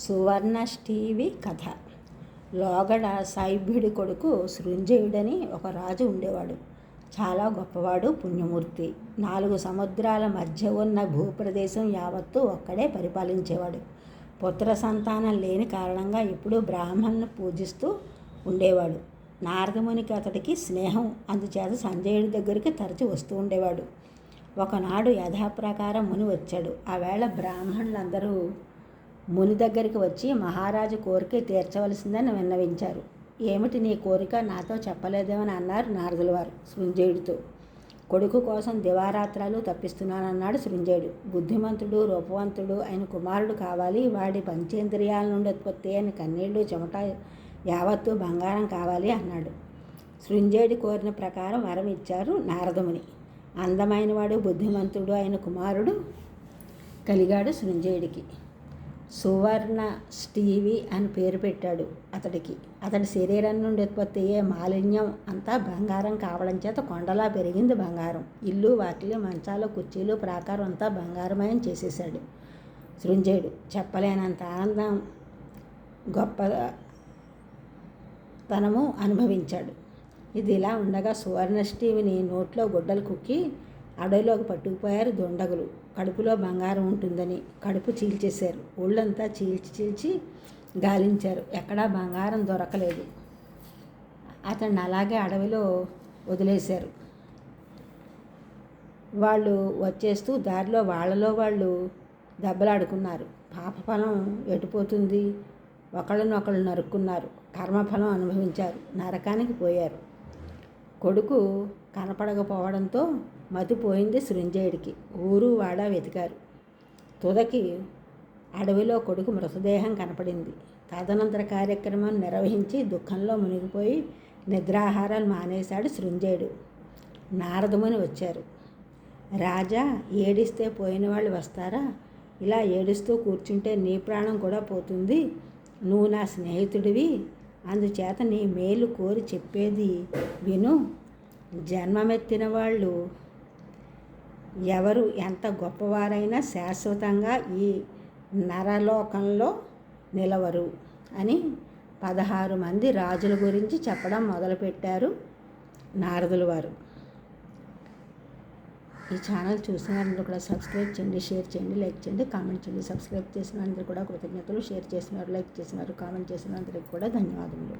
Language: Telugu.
సువర్ణష్ఠీవి కథ. లోగడ సైభ్యుడి కొడుకు సృంజయుడని ఒక రాజు ఉండేవాడు. చాలా గొప్పవాడు, పుణ్యమూర్తి. 4 సముద్రాల మధ్య ఉన్న భూప్రదేశం యావత్తూ ఒక్కడే పరిపాలించేవాడు. పుత్ర సంతానం లేని కారణంగా ఎప్పుడూ బ్రాహ్మణులను పూజిస్తూ ఉండేవాడు. నారదమునికి అతడికి స్నేహం, అందుచేత సంజయుడి దగ్గరికి తరచి వస్తూ ఉండేవాడు. ఒకనాడు యథాప్రకారం ముని వచ్చాడు. ఆ వేళ బ్రాహ్మణులందరూ ముని దగ్గరికి వచ్చి మహారాజు కోరిక తీర్చవలసిందని విన్నవించారు. ఏమిటి నీ కోరిక, నాతో చెప్పలేదేమని అన్నారు నారదుల వారు సృంజయుడితో. కొడుకు కోసం దివారాత్రాలు తప్పిస్తున్నానన్నాడు సృంజయుడు. బుద్ధిమంతుడు, రూపవంతుడు అయిన కుమారుడు కావాలి. వాడి పంచేంద్రియాల నుండి ఉత్పత్తి అయిన కన్నీళ్లు, చెమట యావత్తు బంగారం కావాలి అన్నాడు. సృంజయుడి కోరిన ప్రకారం వరం ఇచ్చారు నారదముని. అందమైనవాడు, బుద్ధిమంతుడు అయిన కుమారుడు కలిగాడు సృంజయుడికి. సువర్ణష్ఠీవి అని పేరు పెట్టాడు అతడికి. అతడి శరీరం నుండి ఉత్పత్తి అయ్యే మాలిన్యం అంతా బంగారం కావడం చేత కొండలా పెరిగింది బంగారం. ఇల్లు, వాకిలి, మంచాలు, కుర్చీలు, ప్రాకారం అంతా బంగారమయం చేసేశాడు సృంజయుడు. చెప్పలేనంత ఆనందం, గొప్పతనము అనుభవించాడు. ఇది ఇలా ఉండగా సువర్ణష్ఠీవిని నోట్లో గుడ్డలు కుక్కి అడవిలోకి పట్టుకుపోయారు దుండగులు. కడుపులో బంగారం ఉంటుందని కడుపు చీల్చేశారు. ఒళ్ళంతా చీల్చి గాలించారు. ఎక్కడా బంగారం దొరకలేదు. అతన్ని అలాగే అడవిలో వదిలేశారు. వాళ్ళు వచ్చేస్తూ దారిలో వాళ్ళలో వాళ్ళు దెబ్బలాడుకున్నారు. పాపఫలం ఎటుపోతుంది, ఒకళ్ళనొకళ్ళు నరుక్కున్నారు. కర్మఫలం అనుభవించారు, నరకానికి పోయారు. కొడుకు కనపడకపోవడంతో మతిపోయింది సృంజయుడికి. ఊరు వాడా వెతికారు. తుదకి అడవిలో కొడుకు మృతదేహం కనపడింది. తదనంతర కార్యక్రమం నిర్వహించి దుఃఖంలో మునిగిపోయి నిద్రాహారాలు మానేశాడు సృంజయుడు. నారదముని వచ్చారు. రాజా, ఏడిస్తే పోయిన వాళ్ళు వస్తారా? ఇలా ఏడుస్తూ కూర్చుంటే నీ ప్రాణం కూడా పోతుంది. నువ్వు నా స్నేహితుడివి, అందుచేత నీ మేలు కోరి చెప్పేది విను. జన్మమెత్తిన వాళ్ళు ఎవరు ఎంత గొప్పవారైనా శాశ్వతంగా ఈ నరలోకంలో నిలవరు అని 16 మంది రాజుల గురించి చెప్పడం మొదలుపెట్టారు నారదుల వారు. ఈ ఛానల్ చూసిన అందరూ కూడా సబ్స్క్రైబ్ చేయండి, షేర్ చేయండి, లైక్ చేయండి, కామెంట్ చేయండి. సబ్స్క్రైబ్ చేసిన అందరూ కూడా కృతజ్ఞతలు. షేర్ చేసినారు, లైక్ చేసినారు, కామెంట్ చేసిన అందరికీ కూడా ధన్యవాదములు.